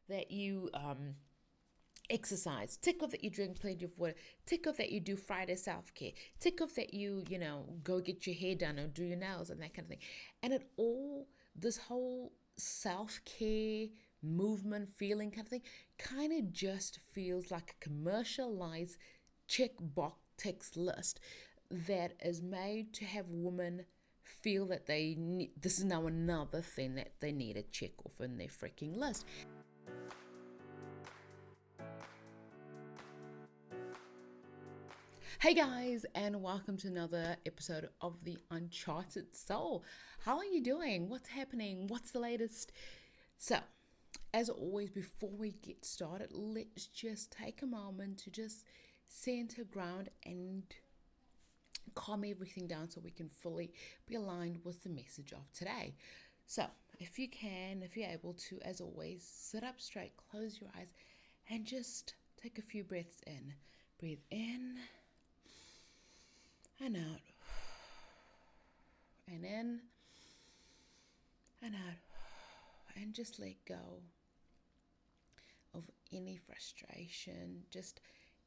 that you exercise, tick off that you drink plenty of water, tick off that you do Friday self-care, tick off that you go get your hair done or do your nails and that kind of thing. And this whole self-care movement feeling kind of thing kind of just feels like a commercialized check box text list that is made to have women feel that they need, this is now another thing that they need to check off in their freaking list. Hey guys, and welcome to another episode of the Uncharted Soul. How are you doing? What's happening? What's the latest? So, as always, before we get started, let's just take a moment to just center ground and calm everything down so we can fully be aligned with the message of today. So, if you're able to, as always, sit up straight, close your eyes, and just take a few breaths in. Breathe in and out, and in and out, and just let go of any frustration, just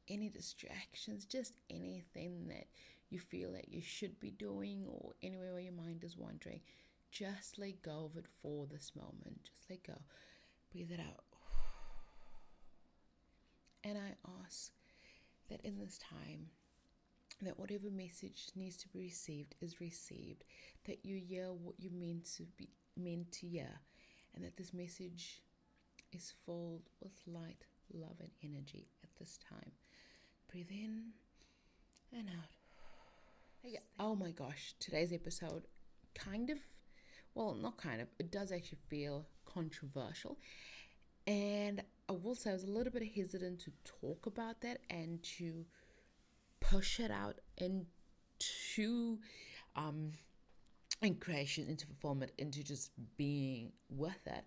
any distractions, just anything that you feel that you should be doing or anywhere where your mind is wandering. Just let go of it for this moment. Just let go. Breathe it out. And I ask that in this time, that whatever message needs to be received is received, that you hear what you're meant to hear, and that this message is filled with light, love, and energy at this time. Breathe in and out. Oh my gosh, today's episode it does actually feel controversial. And I will say I was a little bit hesitant to talk about that and to push it out into in creation, into fulfillment, into just being with it.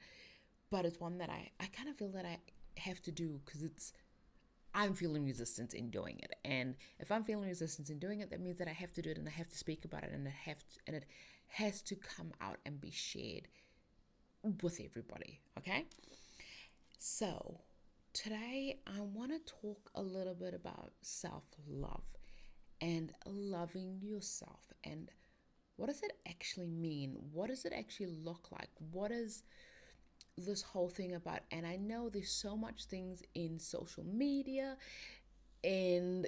But it's one that I kind of feel that I have to do because I'm feeling resistance in doing it. And if I'm feeling resistance in doing it, that means that I have to do it and I have to speak about it and it has to come out and be shared with everybody. Okay? So today I want to talk a little bit about self-love and loving yourself, and what does it actually mean? What does it actually look like? What is this whole thing about? And I know there's so much things in social media, and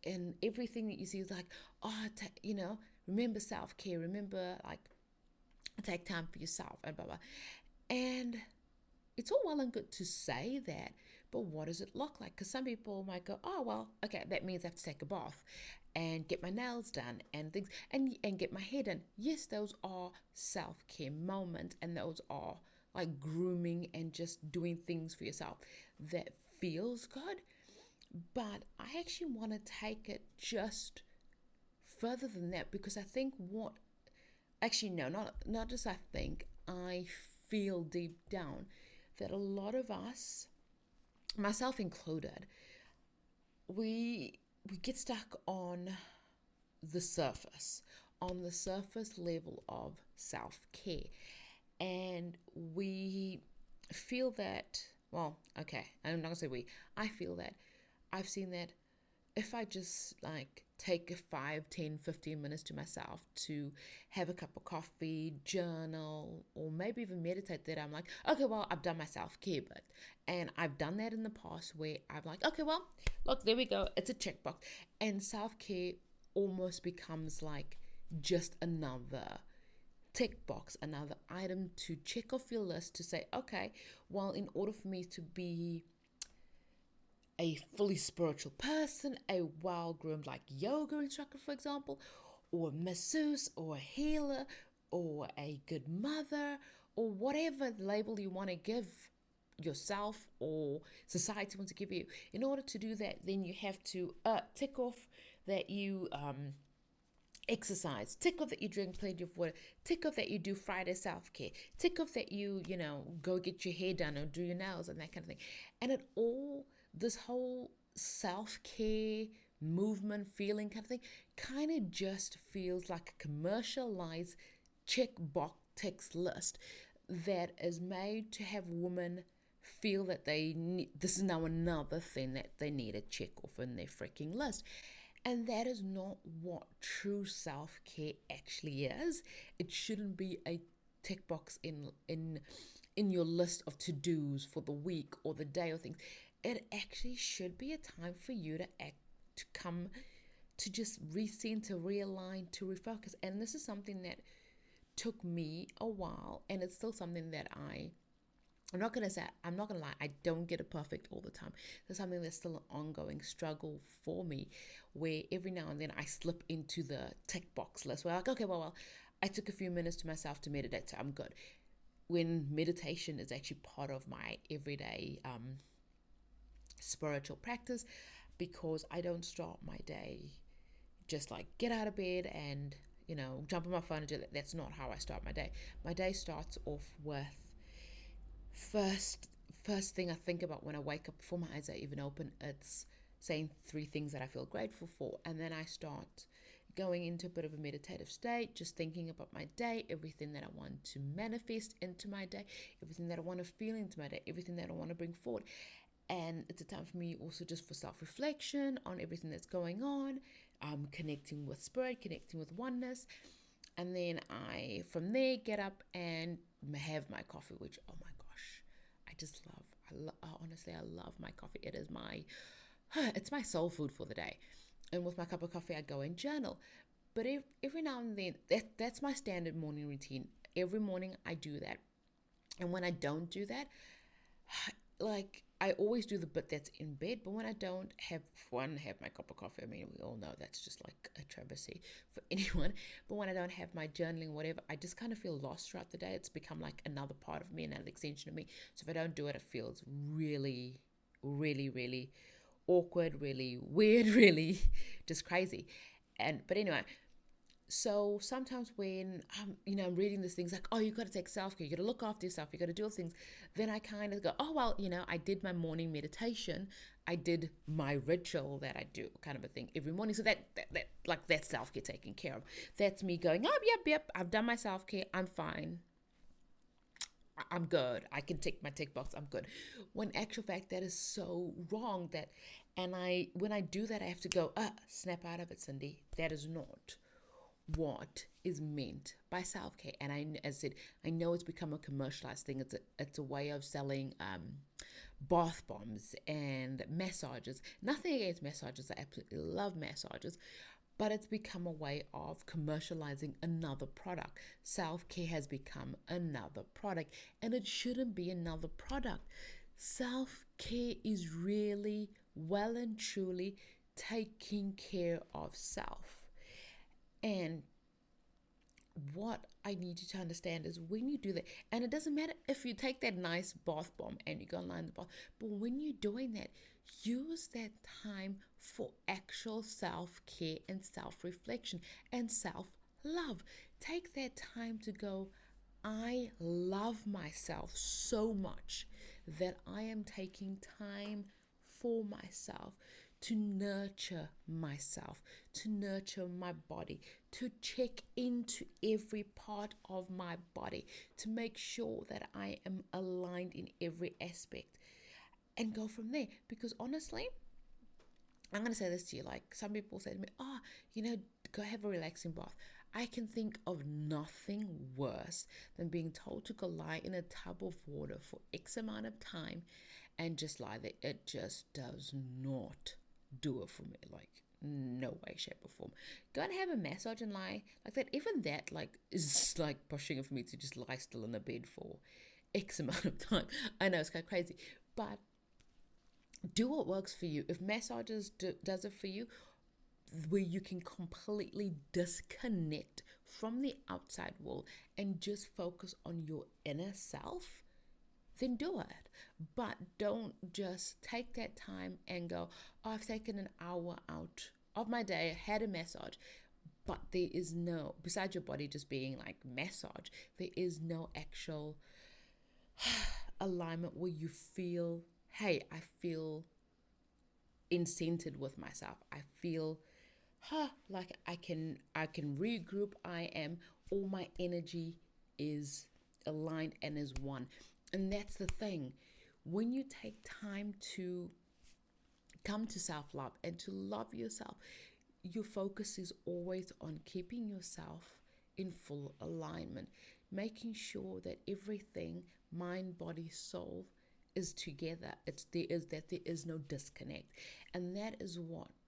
and everything that you see is like, remember self-care, remember like take time for yourself and blah blah. And it's all well and good to say that, but what does it look like? Because some people might go, oh, well, okay, that means I have to take a bath and get my nails done and things and get my hair done. Yes, those are self-care moments, and those are like grooming and just doing things for yourself that feels good. But I actually want to take it just further than that, because I think not just I think, I feel deep down that a lot of us, myself included, we get stuck on the surface level of self-care. And we feel that, well, okay, I'm not gonna say I feel that I've seen that if I just like take 5, 10, 15 minutes to myself to have a cup of coffee, journal, or maybe even meditate, that I'm like, okay, well, I've done my self-care bit. And I've done that in the past where I'm like, okay, well, look, there we go. It's a checkbox. And self-care almost becomes like just another tick box, another item to check off your list to say, okay, well, in order for me to be a fully spiritual person, a well-groomed like yoga instructor, for example, or a masseuse, or a healer, or a good mother, or whatever label you want to give yourself or society wants to give you. In order to do that, then you have to tick off that you exercise, tick off that you drink plenty of water, tick off that you do Friday self-care, tick off that you go get your hair done or do your nails and that kind of thing. And this whole self-care movement feeling kind of thing kind of just feels like a commercialized check box text list that is made to have women feel that they need, this is now another thing that they need to check off in their freaking list. And that is not what true self-care actually is. It shouldn't be a tick box in your list of to-dos for the week or the day or things. It actually should be a time for you to act, to come, to just recenter, realign, to refocus. And this is something that took me a while, and it's still something that I'm not gonna say, I'm not gonna lie, I don't get it perfect all the time. There's something that's still an ongoing struggle for me, where every now and then I slip into the tick box list where I'm like, okay, well, I took a few minutes to myself to meditate, so I'm good. When meditation is actually part of my everyday spiritual practice, because I don't start my day just like get out of bed and jump on my phone and do that. That's not how I start my day. My day starts off with first first thing I think about when I wake up, before my eyes are even open, it's saying 3 things that I feel grateful for, and then I start going into a bit of a meditative state, just thinking about my day, everything that I want to manifest into my day, everything that I want to feel into my day, everything that I want to bring forward. And it's a time for me also just for self-reflection on everything that's going on, connecting with spirit, connecting with oneness. And then I, from there, get up and have my coffee, which, oh my gosh, I just love. Honestly, I love my coffee. It is my, it's my soul food for the day. And with my cup of coffee, I go and journal. But every now and then, that's my standard morning routine. Every morning, I do that. And when I don't do that, like I always do the bit that's in bed, but when I don't have my cup of coffee, I mean, we all know that's just like a travesty for anyone. But when I don't have my journaling, whatever, I just kind of feel lost throughout the day. It's become like another part of me, another extension of me. So if I don't do it, it feels really, really, really awkward, really weird, really just crazy. But anyway, so sometimes when I'm reading these things like, oh, you got to take self-care, you got to look after yourself, you got to do all things, then I kind of go, oh, well, I did my morning meditation, I did my ritual that I do, kind of a thing, every morning. So that's self-care taken care of. That's me going, oh, yep, I've done my self-care, I'm fine, I'm good, I can tick my tick box, I'm good. When actual fact, that is so wrong. When I do that, I have to go, snap out of it, Cindy. That is not what is meant by self-care. And as I said, I know it's become a commercialized thing. It's a way of selling bath bombs and massages. Nothing against massages, I absolutely love massages, but it's become a way of commercializing another product. Self-care has become another product, and it shouldn't be another product. Self-care is really well and truly taking care of self. And what I need you to understand is when you do that, and it doesn't matter if you take that nice bath bomb and you go and lie in the bath, but when you're doing that, use that time for actual self-care and self-reflection and self-love. Take that time to go, I love myself so much that I am taking time for myself, to nurture myself, to nurture my body, to check into every part of my body, to make sure that I am aligned in every aspect, and go from there. Because honestly, I'm going to say this to you, like some people say to me, go have a relaxing bath. I can think of nothing worse than being told to go lie in a tub of water for X amount of time and just lie there. It just does not do it for me. Like, no way, shape, or form. Go and have a massage and lie like that. Even that, like, is like pushing it for me to just lie still in the bed for X amount of time. I know it's kind of crazy, but do what works for you. If massages does it for you, where you can completely disconnect from the outside world and just focus on your inner self, then do it. But don't just take that time and go, oh, I've taken an hour out of my day, had a massage, but there is no, besides your body just being like massage, there is no actual alignment where you feel, hey, I feel incented with myself. I feel like I can regroup. All my energy is aligned and is one. And that's the thing. When you take time to come to self-love and to love yourself, your focus is always on keeping yourself in full alignment, making sure that everything, mind, body, soul, is together. There is no disconnect. And that is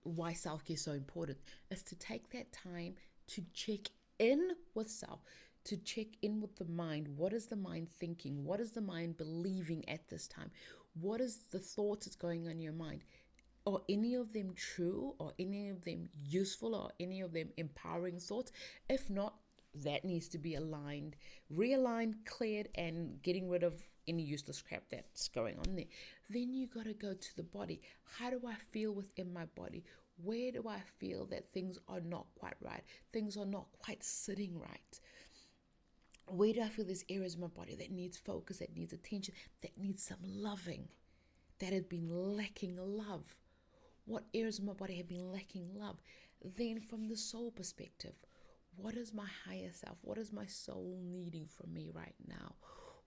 why self-care is so important, is to take that time to check in with self, to check in with the mind. What is the mind thinking? What is the mind believing at this time? What is the thoughts that's going on in your mind? Are any of them true, or any of them useful, or any of them empowering thoughts? If not, that needs to be aligned, realigned, cleared, and getting rid of any useless crap that's going on there. Then you got to go to the body. How do I feel within my body? Where do I feel that things are not quite right? Things are not quite sitting right. Where do I feel there's areas of my body that needs focus, that needs attention, that needs some loving, that has been lacking love? What areas of my body have been lacking love? Then from the soul perspective, what is my higher self? What is my soul needing from me right now?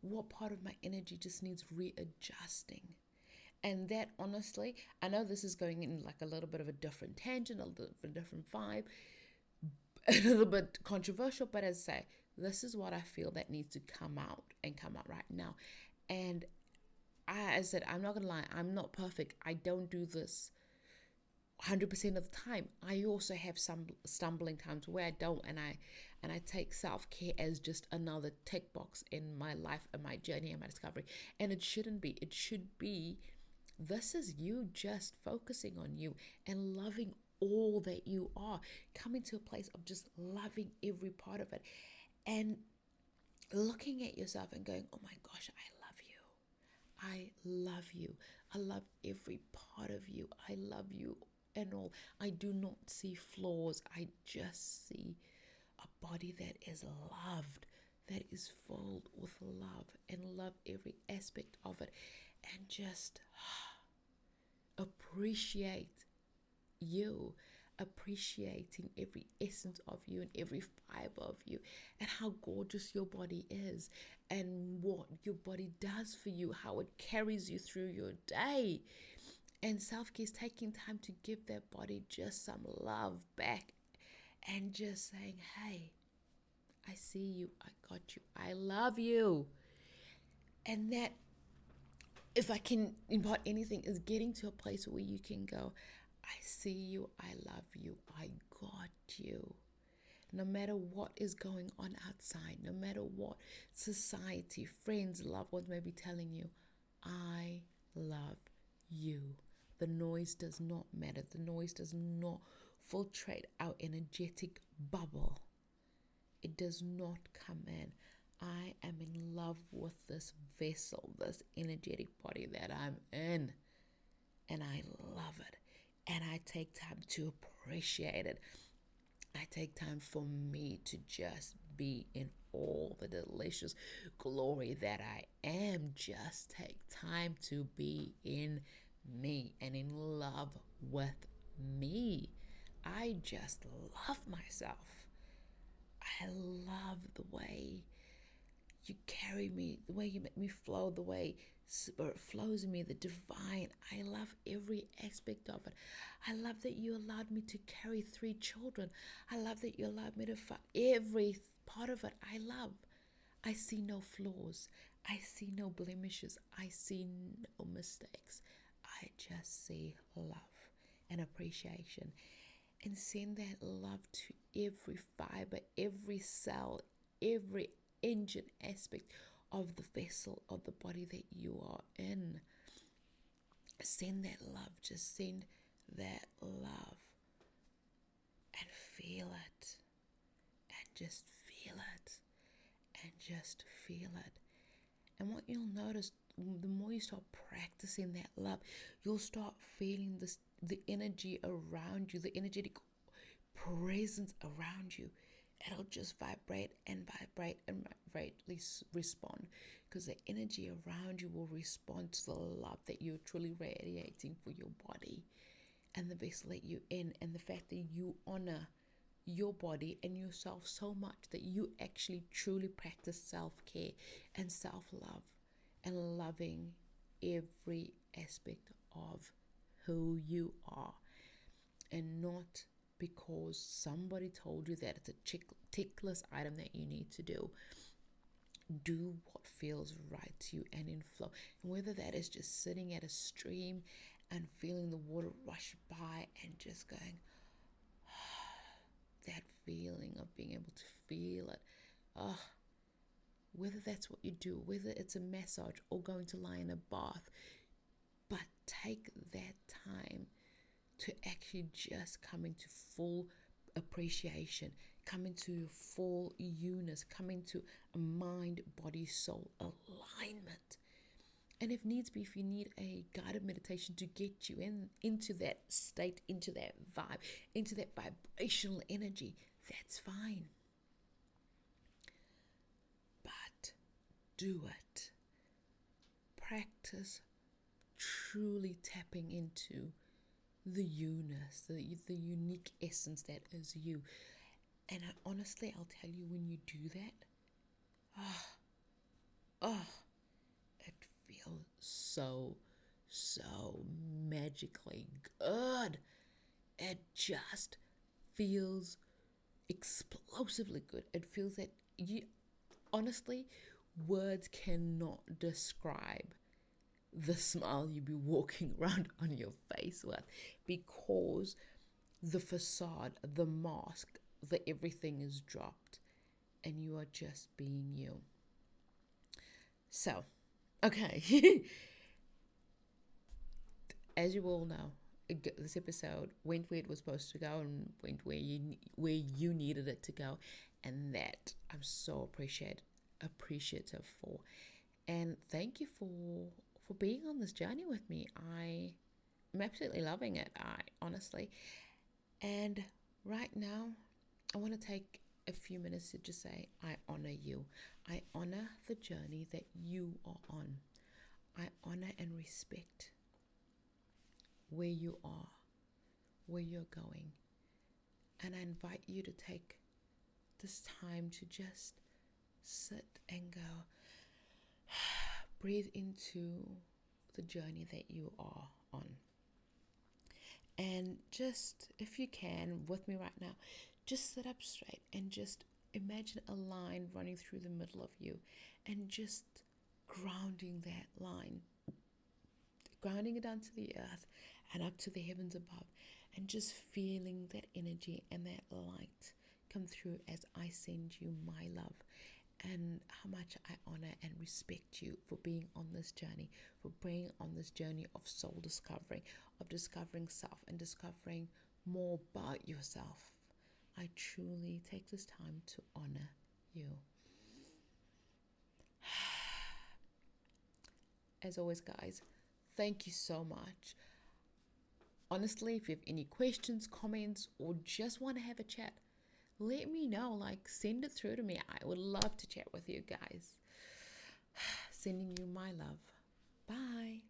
What part of my energy just needs readjusting? And that, honestly, I know this is going in like a little bit of a different tangent, a little bit of a different vibe, a little bit controversial, but as I say, this is what I feel that needs to come out and come out right now. And as I said, I'm not gonna lie, I'm not perfect. I don't do this 100% of the time. I also have some stumbling times where I don't, and I take self-care as just another tick box in my life and my journey and my discovery. And it shouldn't be. It should be, this is you just focusing on you and loving all that you are, coming to a place of just loving every part of it, and looking at yourself and going, oh my gosh, I love you. I love you. I love every part of you. I love you and all. I do not see flaws. I just see a body that is loved, that is filled with love, and love every aspect of it, and just appreciate you, appreciating every essence of you and every fiber of you, and how gorgeous your body is, and what your body does for you, how it carries you through your day. And self-care is taking time to give that body just some love back, and just saying, hey, I see you, I got you, I love you. And that, if I can impart anything, is getting to a place where you can go, I see you, I love you, I got you. No matter what is going on outside, no matter what society, friends, loved ones may be telling you, I love you. The noise does not matter. The noise does not filtrate our energetic bubble. It does not come in. I am in love with this vessel, this energetic body that I'm in, and I love it. And I take time to appreciate it. I take time for me to just be in all the delicious glory that I am. Just take time to be in me and in love with me. I just love myself. I love the way you carry me, the way you make me flow, the way Spirit flows in me, the divine. I love every aspect of it. I love that you allowed me to carry 3 children. I love that you allowed me to every part of it. I love. I see no flaws. I see no blemishes. I see no mistakes. I just see love and appreciation. And send that love to every fiber, every cell, every engine aspect of the vessel of the body that you are in. Send that love. Just send that love and feel it. And just feel it. And just feel it. And what you'll notice, the more you start practicing that love, you'll start feeling the energy around you, the energetic presence around you. It'll just vibrate and vibrate and vibrate, respond, because the energy around you will respond to the love that you're truly radiating for your body and the vessel that you're in, and the fact that you honor your body and yourself so much that you actually truly practice self-care and self-love and loving every aspect of who you are, and not because somebody told you that it's a tickless item that you need to do. Do what feels right to you and in flow. And whether that is just sitting at a stream and feeling the water rush by and just going, that feeling of being able to feel it. Oh, whether that's what you do, whether it's a massage or going to lie in a bath, but take that time to actually just come into full appreciation, come into full unity, come into a mind, body, soul alignment. And if needs be, if you need a guided meditation to get you into that state, into that vibe, into that vibrational energy, that's fine. But do it. Practice truly tapping into the you-ness, the unique essence that is you. And honestly, I'll tell you, when you do that, oh, it feels so magically good. It just feels explosively good. It feels that you, honestly, words cannot describe the smile you'll be walking around on your face with, because the facade, the mask, the everything is dropped and you are just being you. So, okay. As you all know, this episode went where it was supposed to go and went where you needed it to go, and that I'm so appreciative for. And thank you for being on this journey with me. I'm absolutely loving it, honestly. And right now, I want to take a few minutes to just say, I honor you. I honor the journey that you are on. I honor and respect where you are, where you're going. And I invite you to take this time to just sit and go, breathe into the journey that you are on. And just, if you can, with me right now, just sit up straight and just imagine a line running through the middle of you, and just grounding that line, grounding it down to the earth and up to the heavens above, and just feeling that energy and that light come through as I send you my love, and how much I honor and respect you for being on this journey, for being on this journey of soul discovery, of discovering self and discovering more about yourself. I truly take this time to honor you. As always, guys, thank you so much. Honestly, if you have any questions, comments, or just want to have a chat, let me know. Like, send it through to me. I would love to chat with you guys. Sending you my love. Bye.